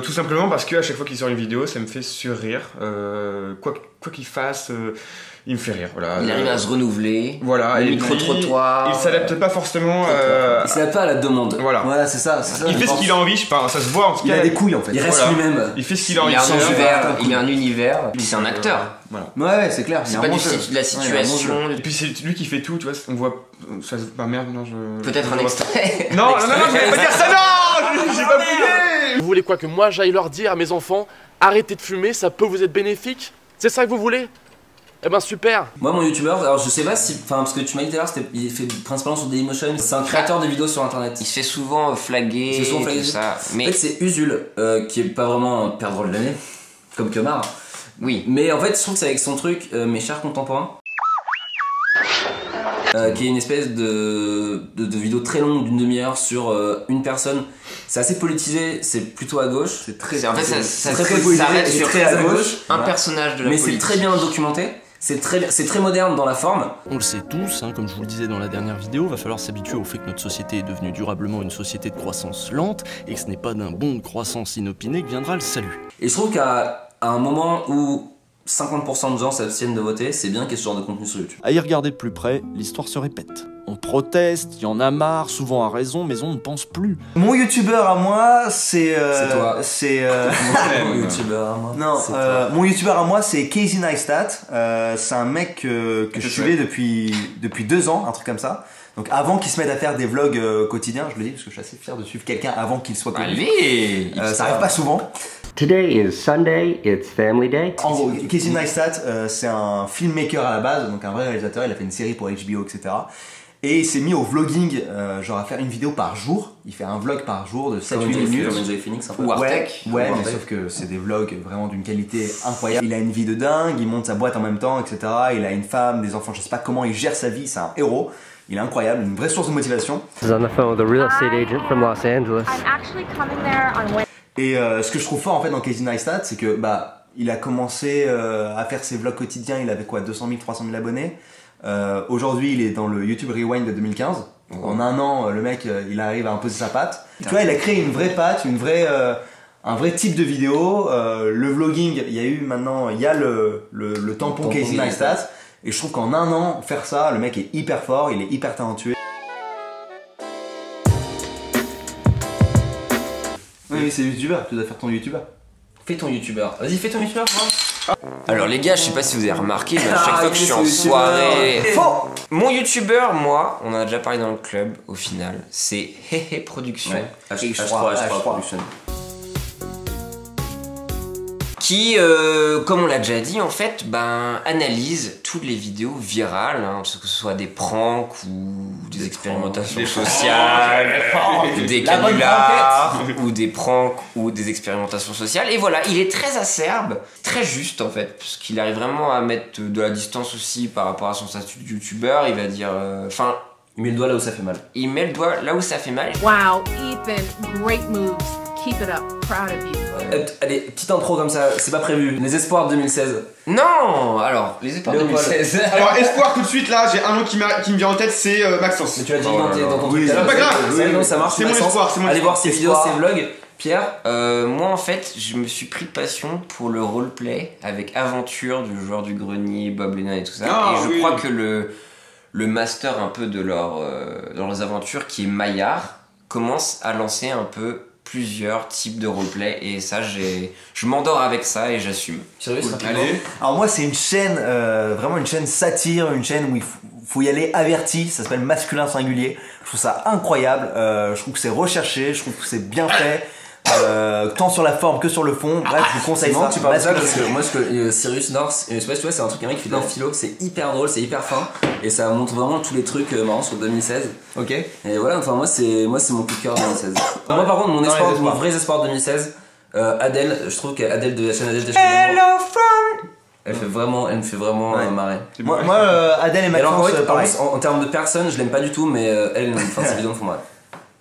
tout simplement parce que à chaque fois qu'il sort une vidéo, ça me fait surrire. Quoi qu'il fasse, il me fait rire. Voilà. Il arrive à se renouveler. Voilà. Le micro-trottoir. Il s'adapte pas forcément. Il s'adapte pas à la demande. Voilà, c'est ça. Il fait ce qu'il a envie, ça se voit en tout cas. Il a des couilles en fait. Il reste lui-même. Il fait ce qu'il a envie. Il a un univers. C'est un acteur. Voilà. Ouais, c'est clair. C'est pas de la situation. Et puis c'est lui qui fait tout, tu vois. On voit. Ça, bah merde, non, je. Peut-être un extrait. Non, je vais pas dire ça, non! J'ai pas voulu! Vous voulez quoi, que moi j'aille leur dire à mes enfants, arrêtez de fumer, ça peut vous être bénéfique? C'est ça que vous voulez? Eh ben super. Moi mon youtubeur, alors je sais pas si, parce que tu m'as dit tout à l'heure, il fait principalement sur Dailymotion, c'est un créateur de vidéos sur internet. Il se fait souvent flaguer, tout ça. Mais en fait c'est Usul, qui est pas vraiment un père drôle de l'année, comme Kemar. Oui. Mais en fait je trouve que c'est avec son truc, mes chers contemporains, qui est une espèce de vidéo très longue d'une demi-heure sur une personne. C'est assez politisé, c'est plutôt à gauche. C'est très, en fait, ça très politisé, s'arrête sur très à gauche. Un personnage de la politique. Mais c'est très bien documenté. C'est très moderne dans la forme. On le sait tous, hein, comme je vous le disais dans la dernière vidéo, va falloir s'habituer au fait que notre société est devenue durablement une société de croissance lente et que ce n'est pas d'un bond de croissance inopiné que viendra le salut. Et je trouve qu'à un moment où 50% de gens s'abstiennent de voter, c'est bien qu'il y ait ce genre de contenu sur YouTube. À y regarder de plus près, l'histoire se répète. On proteste, il y en a marre, souvent à raison, mais on ne pense plus. Mon youtubeur à moi, c'est toi. Mon youtubeur à moi. Non, mon youtubeur à moi, c'est Casey Neistat. C'est un mec que je suivais depuis 2 ans, un truc comme ça. Donc avant qu'il se mette à faire des vlogs quotidiens, je le dis parce que je suis assez fier de suivre quelqu'un avant qu'il soit connu. Allez, ça arrive pas souvent. Today is Sunday, it's Family Day. En gros, Casey Neistat, c'est un filmmaker à la base, donc un vrai réalisateur. Il a fait une série pour HBO, etc. Et il s'est mis au vlogging, genre à faire une vidéo par jour. Il fait un vlog par jour de 7-8 minutes. Ou Artec. Ouais, mais sauf que c'est des vlogs vraiment d'une qualité incroyable. Il a une vie de dingue, il monte sa boîte en même temps, etc. Il a une femme, des enfants, je sais pas comment il gère sa vie, c'est un héros. Il est incroyable, une vraie source de motivation. This is on the phone with a real estate agent from Los Angeles. I'm actually coming there on Wednesday. Et ce que je trouve fort en fait dans Casey Neistat, c'est que il a commencé à faire ses vlogs quotidiens, il avait quoi, 200 000, 300 000 abonnés. Aujourd'hui, il est dans le YouTube Rewind de 2015. En un an, le mec, il arrive à imposer sa patte. Tu vois, il a créé une vraie patte, un vrai type de vidéo. Le vlogging, il y a le tampon Casey Neistat. Et je trouve qu'en un an, faire ça, le mec est hyper fort, il est hyper talentueux. Oui, c'est youtubeur, tu dois faire ton youtubeur. Fais ton youtubeur. Vas-y, fais ton youtubeur, moi. Alors les gars, je sais pas si vous avez remarqué, mais à chaque fois que je suis en soirée... Faux. Mon youtubeur, moi, on en a déjà parlé dans le club, au final, c'est Hehe Production. Ouais. H3 Production. qui, comme on l'a déjà dit, en fait, analyse toutes les vidéos virales, hein, que ce soit des pranks ou des expérimentations sociales, des canulars, ou des pranks ou des expérimentations sociales. Et voilà, il est très acerbe, très juste en fait, parce qu'il arrive vraiment à mettre de la distance aussi par rapport à son statut de youtubeur. Il va dire, il met le doigt là où ça fait mal. Il met le doigt là où ça fait mal. Wow, Ethan, great moves. Keep it up. Proud of you. Allez, petite intro comme ça, c'est pas prévu. Les espoirs 2016. Non, alors, les espoirs 2016. Alors, espoir tout de suite là, j'ai un nom qui me vient en tête, c'est Maxence. Mais tu l'as dit dans ton truc. C'est pas grave, ça marche. C'est mon espoir, c'est mon espoir. Allez voir ses vidéos, ses vlogs. Pierre, moi en fait, je me suis pris de passion pour le roleplay avec Aventure du joueur du grenier, Bob Lennon et tout ça. Et je crois que le master un peu de leurs aventures, qui est Maillard, commence à lancer un peu plusieurs types de roleplay, et ça je m'endors avec ça et j'assume. Allez. Alors moi c'est une chaîne, vraiment une chaîne satire, une chaîne où il faut y aller averti, ça s'appelle Masculin Singulier. Je trouve ça incroyable, je trouve que c'est recherché, je trouve que c'est bien fait. Tant sur la forme que sur le fond, bref, je vous conseille ça. Tu parles de ça parce que moi, Cyrus North, je sais pas si tu vois, c'est un truc, un mec qui fait de la philo, c'est hyper drôle, c'est hyper fin, et ça montre vraiment tous les trucs marrants sur 2016. Ok. Et voilà, enfin, moi, c'est mon coup de cœur 2016. Moi, par contre, mon vrai espoir 2016, Adèle, je trouve qu'Adèle de la chaîne Adèle des Elle me fait vraiment marrer. Moi, Adèle et Maxence, pareil. En termes de personne, je l'aime pas du tout, mais elle, ses vidéos me font marrer.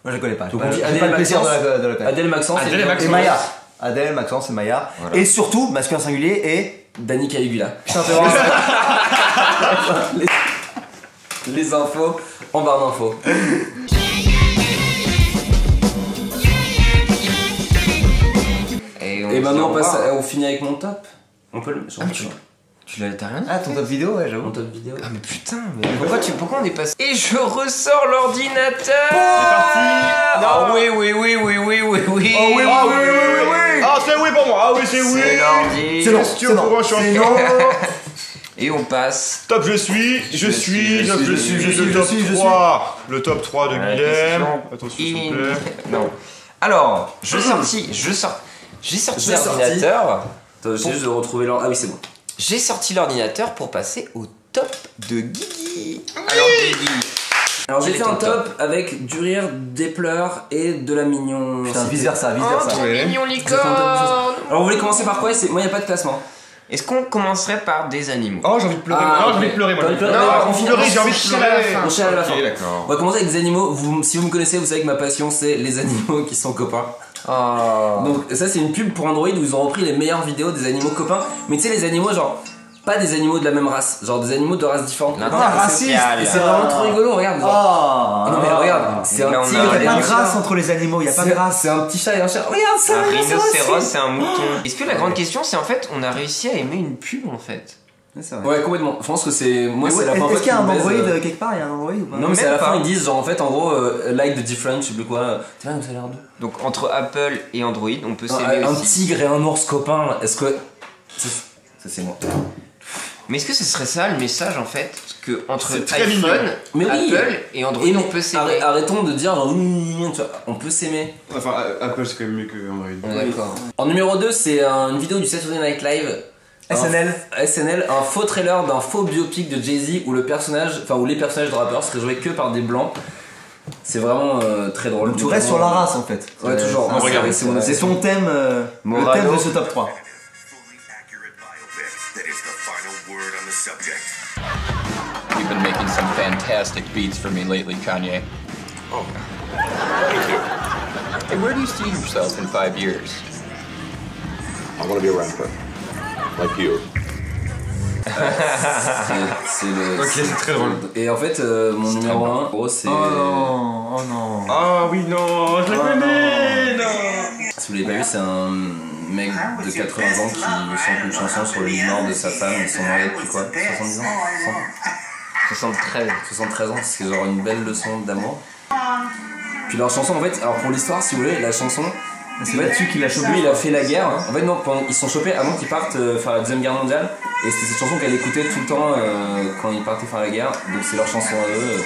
Moi je la connais pas. Donc on dit Adèle, Maxence et Maya. Adèle, Maxence et Maya. Voilà. Et surtout, Masculin Singulier et Dani Caligula. Putain, c'est vraiment les infos en barre d'infos. Et maintenant on finit avec mon top. On peut le T'as rien dit? Ah, ton top vidéo, ouais, j'avoue. Mon top vidéo. Ah, mais putain, mais pourquoi on est passé? Et je ressors l'ordinateur! C'est parti! Non, oui. Oh oui! Ah, c'est oui pour moi! Ah oui, c'est oui! C'est l'ordi! C'est non! Et on passe. Top, je suis le top 3 de Guilhem. Attention, s'il vous plaît. Non. Alors, j'ai sorti l'ordinateur. J'ai juste de retrouver l'ordre. Ah oui, c'est bon. J'ai sorti l'ordinateur pour passer au top de Guigui. Alors Guigui. Alors j'ai fait un top avec du rire, des pleurs et de la mignon. Putain, vice versa. Mignon licorne. Alors vous voulez commencer par quoi? Moi y a pas de classement. Est-ce qu'on commencerait par des animaux? Oh, j'ai envie de pleurer. J'ai envie de pleurer moi. J'ai envie de pleurer. On cherche à la fin. Ok, d'accord. On va commencer avec des animaux. Si vous me connaissez, vous savez que ma passion c'est les animaux qui sont copains. Donc ça c'est une pub pour Android où ils ont repris les meilleures vidéos des animaux copains. Mais tu sais, les animaux genre pas des animaux de la même race, genre des animaux de races différentes. Raciste. Et c'est vraiment trop rigolo, regarde. Non mais regarde, c'est un tigre. Il n'y a pas de race entre les animaux, il n'y a pas de race. C'est un petit chat et un chat. Regarde ça. Un rhinocéros, c'est un mouton. Est-ce que la grande question c'est en fait on a réussi à aimer une pub en fait? Ouais, complètement. Je pense que c'est. Moi, c'est la première fois. Est-ce qu'il y a un Android quelque part? Il y a un Android ou pas? Non, mais c'est à la fin, ils disent, genre, en fait, en gros, like the difference, je sais plus quoi. T'es là, ça a l'air de. Donc, entre Apple et Android, on peut s'aimer un aussi. tigre et un ours copain, est-ce que. Ça, c'est moi. Mais est-ce que ce serait ça le message en fait? Que entre iPhone, Apple et Android, on peut s'aimer. Arrêtons de dire, on peut s'aimer. Enfin, Apple c'est quand même mieux que Android. D'accord. En numéro 2, c'est une vidéo du Saturday Night Live. SNL, un faux trailer d'un faux biopic de Jay-Z où les personnages de rappeurs seraient joués que par des blancs. C'est vraiment très drôle. Tu restes sur la race en fait. Ouais, toujours. C'est ton thème, le thème de ce top 3. You've been making some fantastic beats for me lately, Kanye. Oh, thank you. Hey, where do you see yourself in 5 years? I want to be a rapper. Like you. C'est très drôle. Et en fait, mon numéro 1, gros, c'est. Oh non. Ah oui, non, je le connais, non. Si vous l'avez pas vu, c'est un mec de 80 ans qui chante une chanson sur le mort de sa femme. Ils sont mariés depuis quoi? 70 ans? 73 ans, c'est genre une belle leçon d'amour. Puis leur chanson, en fait, alors pour l'histoire, si vous voulez, la chanson. C'est là-dessus qu'il a chopé. Lui, il a fait la guerre. En fait, non, ils sont chopés avant qu'ils partent faire la Deuxième Guerre mondiale. Et c'était cette chanson qu'elle écoutait tout le temps quand ils partaient faire la guerre. Donc, c'est leur chanson à eux.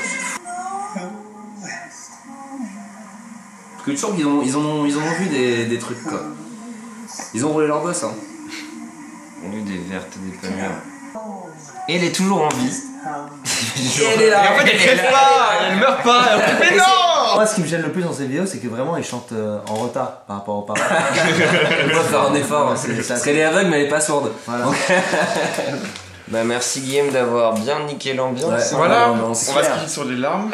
Parce que toujours, ils ont vu des trucs, quoi. Ils ont roulé leur boss, hein. eu des vertes, des pas mûres. Et elle est toujours en vie. Et elle est là. Et en fait, elle crève pas, elle meurt pas. Mais non! Moi, ce qui me gêne le plus dans ces vidéos, c'est que vraiment, ils chantent en retard par rapport aux paroles. Elle doit faire un effort. Parce qu'elle est aveugle, mais elle est pas sourde. Voilà. Donc... Bah merci Guillaume d'avoir bien niqué l'ambiance. Ouais, voilà, on va se quitter sur les larmes.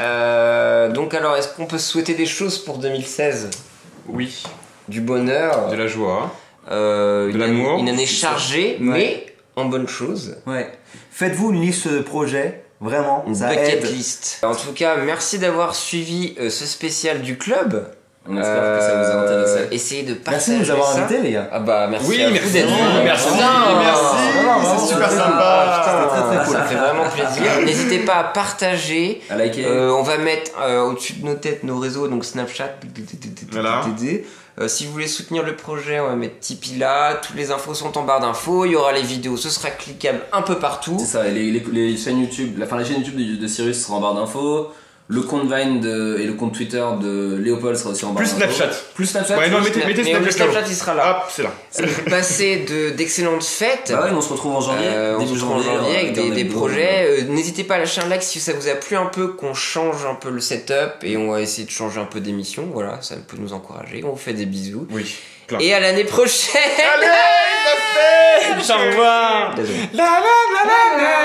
Donc alors, est-ce qu'on peut se souhaiter des choses pour 2016? Oui. Du bonheur. De la joie. De l'amour. Une année chargée, mais en bonne chose. Ouais. Faites-vous une liste de projets, vraiment, Une ça bucket aide. list. En tout cas, merci d'avoir suivi ce spécial du club. On espère que ça vous a intéressé. Essayez de partager Merci de nous avoir ça. invités, les gars. Ah bah merci Oui, à vous merci. d'être venus. Merci. Putain, C'est super sympa. C'était très Ça fait vraiment plaisir. N'hésitez pas à partager. À liker. On va mettre au-dessus de nos têtes nos réseaux, donc Snapchat. Voilà. Si vous voulez soutenir le projet, on va mettre Tipeee là. Toutes les infos sont en barre d'infos. Il y aura les vidéos, ce sera cliquable un peu partout. C'est ça, et les chaînes YouTube, la chaîne YouTube de Cyrus sera en barre d'infos. Le compte Vine et le compte Twitter de Léopold sera aussi en barre Plus d'infos. Snapchat. Plus Snapchat. Ouais, non, plus mettez Mais le Snapchat. Snapchat il sera là. Hop, c'est là. Passez d'excellentes fêtes. Bah ouais, on se retrouve en janvier. On se début retrouve en janvier avec dans des vidéos. projets. N'hésitez pas à lâcher un like si ça vous a plu un peu, qu'on change un peu le setup et on va essayer de changer un peu d'émission. Voilà, ça peut nous encourager. On vous fait des bisous. Oui. Et à l'année prochaine. Allez, ça fait. Au revoir. Désolé. La la la la la.